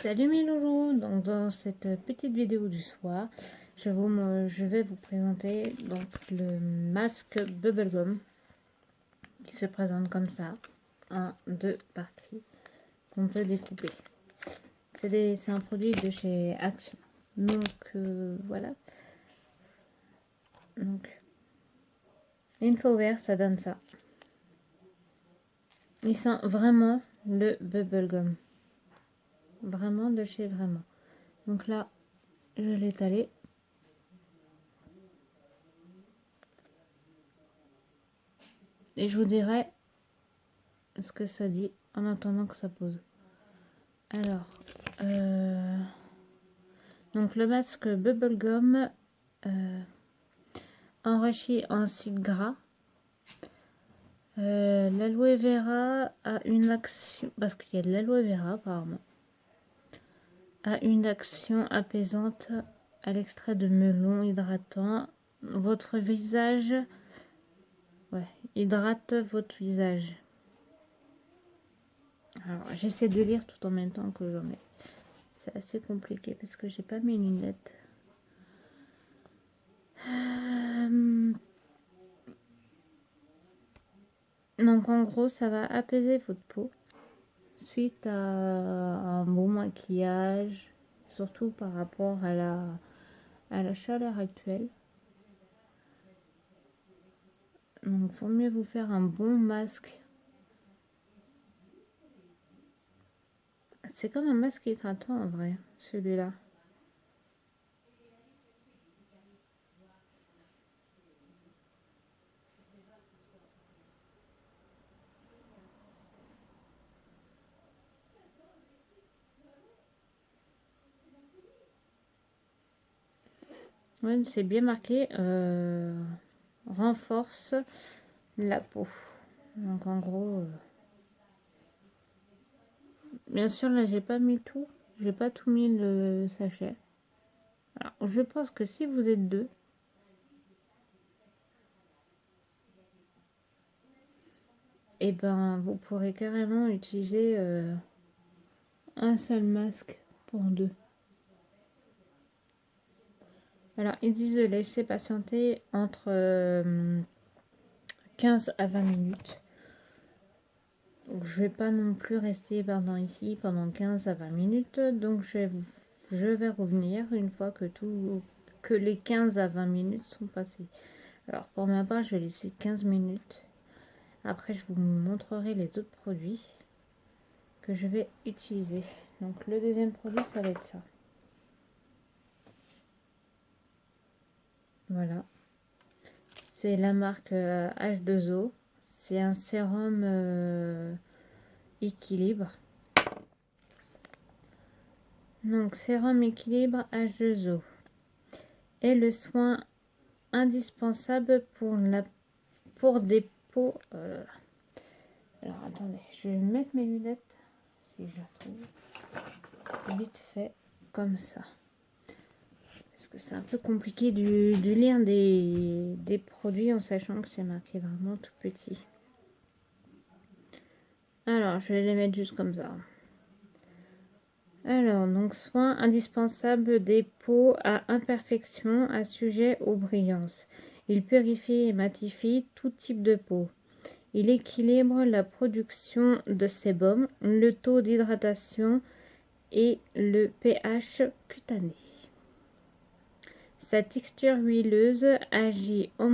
Salut mes loulous, donc dans cette petite vidéo du soir, je vais vous présenter donc le masque Bubblegum qui se présente comme ça, en deux parties qu'on peut découper. C'est un produit de chez Action. Donc voilà. Donc une fois ouvert, ça donne ça. Il sent vraiment le Bubblegum. Vraiment de chez vraiment. Donc là, je vais l'étaler. Et je vous dirai ce que ça dit en attendant que ça pose. Alors, donc le masque Bubblegum enrichi en acide gras. L'aloe vera a une action, parce qu'il y a de l'aloe vera apparemment, a une action apaisante à l'extrait de melon hydratant. Votre visage, hydrate votre visage. Alors, j'essaie de lire tout en même temps que j'en mets. C'est assez compliqué parce que j'ai pas mes lunettes. Donc en gros, ça va apaiser votre peau suite à un bon maquillage, surtout par rapport à la chaleur actuelle. Donc, il vaut mieux vous faire un bon masque. C'est comme un masque hydratant en vrai, celui-là. Ouais, c'est bien marqué. Renforce la peau. Donc en gros, bien sûr là j'ai pas mis tout. J'ai pas tout mis le sachet. Alors je pense que si vous êtes deux, et ben vous pourrez carrément utiliser un seul masque pour deux. Alors ils disent de laisser patienter entre 15 à 20 minutes. Donc, je vais pas non plus rester ici pendant 15 à 20 minutes. Donc je vais revenir une fois que les 15 à 20 minutes sont passées. Alors pour ma part, je vais laisser 15 minutes. Après, je vous montrerai les autres produits que je vais utiliser. Donc le deuxième produit, ça va être ça. Voilà. C'est la marque H2O. C'est un sérum équilibre. Donc sérum équilibre H2O. Et le soin indispensable pour des peaux. Alors attendez, je vais mettre mes lunettes si je la trouve vite fait comme ça. Parce que c'est un peu compliqué de lire des produits en sachant que c'est marqué vraiment tout petit. Alors, je vais les mettre juste comme ça. Alors, donc, soin indispensable des peaux à imperfection assujetties aux brillances. Il purifie et matifie tout type de peau. Il équilibre la production de sébum, le taux d'hydratation et le pH cutané. Sa texture huileuse agit en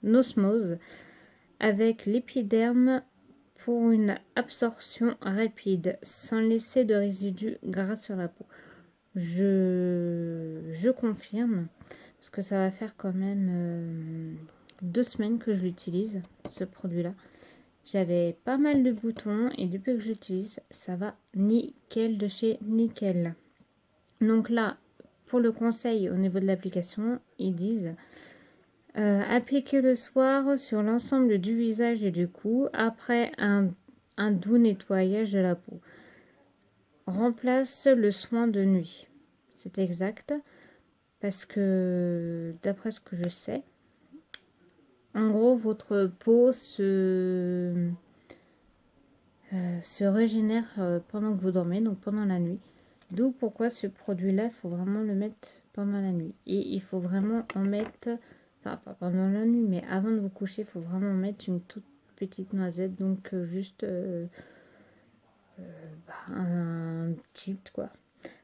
osmose avec l'épiderme pour une absorption rapide, sans laisser de résidus gras sur la peau. Je confirme, parce que ça va faire quand même 2 semaines que je l'utilise, ce produit-là. J'avais pas mal de boutons et depuis que je l'utilise, ça va nickel de chez nickel. Donc là, pour le conseil au niveau de l'application, ils disent appliquez le soir sur l'ensemble du visage et du cou après un doux nettoyage de la peau. Remplace le soin de nuit. C'est exact parce que d'après ce que je sais, en gros votre peau se régénère pendant que vous dormez, donc pendant la nuit. D'où pourquoi ce produit-là, il faut vraiment le mettre pendant la nuit. Et il faut vraiment en mettre, enfin pas pendant la nuit, mais avant de vous coucher, il faut vraiment mettre une toute petite noisette, donc juste un chip quoi.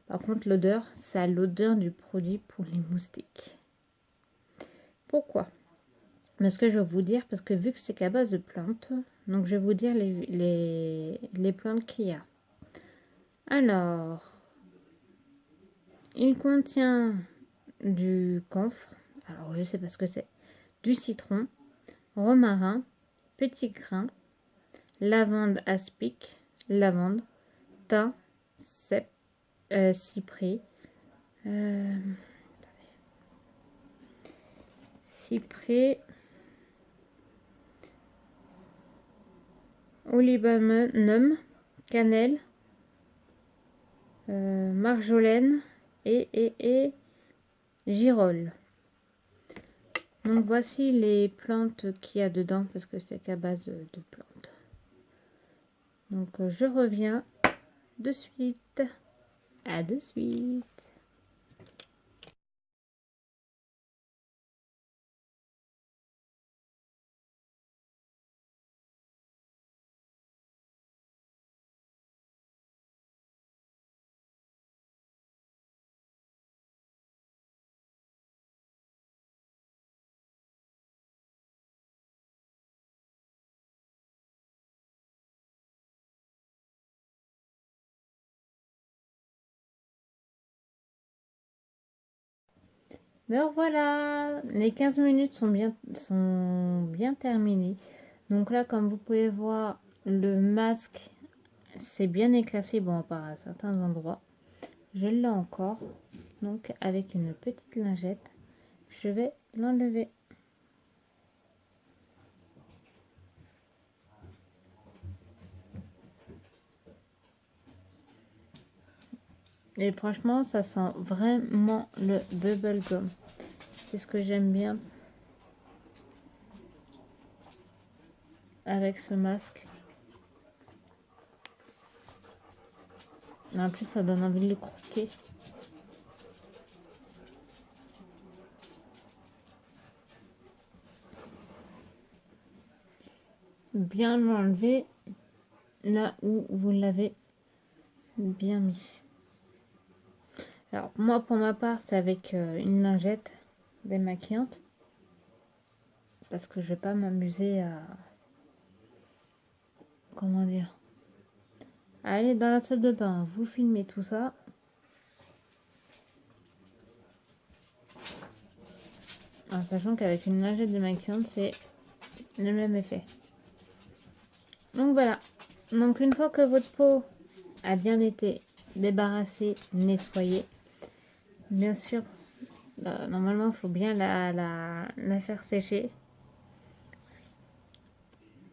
Par contre, l'odeur, ça a l'odeur du produit pour les moustiques. Pourquoi? Mais ce que je vais vous dire, parce que vu que c'est qu'à base de plantes, donc je vais vous dire les plantes qu'il y a. Alors, il contient du camphre, alors je sais pas ce que c'est, du citron, romarin, petit grain, lavande aspic, lavande, thym, cyprès, euh, cyprès, olibanum, cannelle, marjolaine et girole. Donc voici les plantes qu'il y a dedans parce que c'est qu'à base de plantes. Donc je reviens de suite. À de suite. Alors voilà, les 15 minutes sont bien terminées. Donc là, comme vous pouvez voir, le masque c'est bien éclairci, bon, à part à certains endroits. Je l'ai encore. Donc avec une petite lingette, je vais l'enlever. Et franchement, ça sent vraiment le bubblegum. C'est ce que j'aime bien avec ce masque. En plus, ça donne envie de le croquer. Bien l'enlever là où vous l'avez bien mis. Alors moi, pour ma part, c'est avec une lingette démaquillante. Parce que je vais pas m'amuser à... Comment dire, à aller dans la salle de bain, vous filmez tout ça. En sachant qu'avec une lingette démaquillante, c'est le même effet. Donc voilà. Donc une fois que votre peau a bien été débarrassée, nettoyée, bien sûr, normalement il faut bien la faire sécher.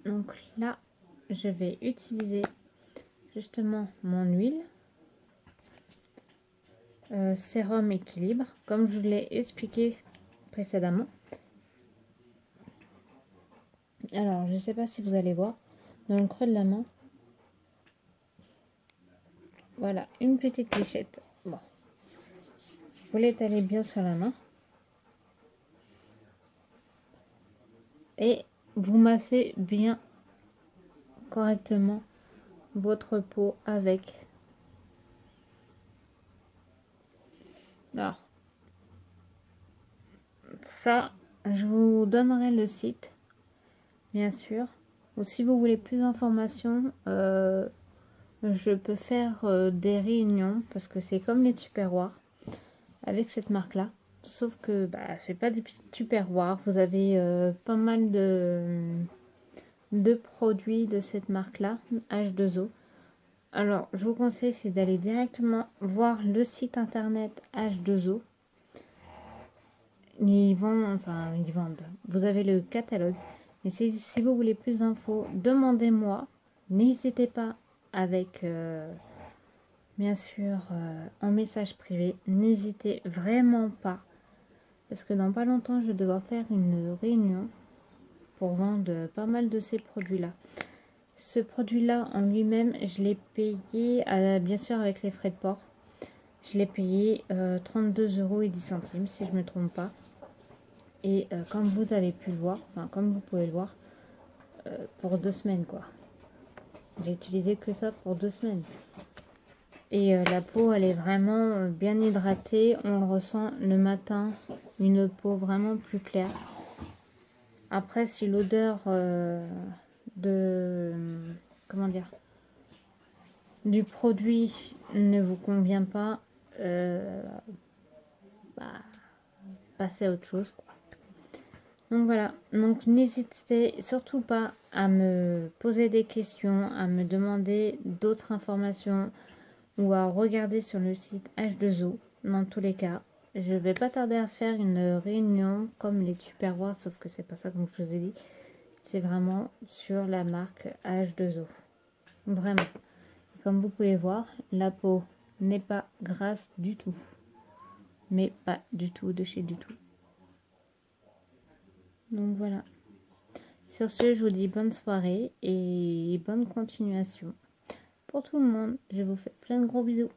Donc là, je vais utiliser justement mon huile. Sérum équilibre, comme je vous l'ai expliqué précédemment. Alors, je ne sais pas si vous allez voir, dans le creux de la main, voilà, une petite lichette. Bon, vous l'étalez bien sur la main. Et vous massez bien correctement votre peau avec. Alors, ça, je vous donnerai le site, bien sûr. Ou si vous voulez plus d'informations, je peux faire des réunions parce que c'est comme les tupperwares avec cette marque là, sauf que c'est pas des petits tupperwares, vous avez pas mal de produits de cette marque là, H2O. Alors je vous conseille c'est d'aller directement voir le site internet H2O. Ils vendent, vous avez le catalogue, mais si vous voulez plus d'infos, demandez-moi, n'hésitez pas avec bien sûr en message privé, n'hésitez vraiment pas parce que dans pas longtemps je vais devoir faire une réunion pour vendre pas mal de ces produits là. Ce produit-là en lui-même, je l'ai payé, bien sûr avec les frais de port, je l'ai payé 32,10 € si je ne me trompe pas. Et comme vous avez pu le voir, enfin comme vous pouvez le voir, pour 2 semaines quoi. J'ai utilisé que ça pour 2 semaines. Et la peau, elle est vraiment bien hydratée. On le ressent le matin, une peau vraiment plus claire. Après, si l'odeur de... comment dire, du produit ne vous convient pas, bah, passez à autre chose. Donc voilà, donc n'hésitez surtout pas à me poser des questions, à me demander d'autres informations ou à regarder sur le site H2O. Dans tous les cas, je vais pas tarder à faire une réunion comme les Tupperware, sauf que c'est pas ça comme je vous ai dit. C'est vraiment sur la marque H2O. Vraiment. Comme vous pouvez voir, la peau n'est pas grasse du tout. Mais pas du tout de chez du tout. Donc voilà. Sur ce, je vous dis bonne soirée et bonne continuation. Pour tout le monde, je vous fais plein de gros bisous.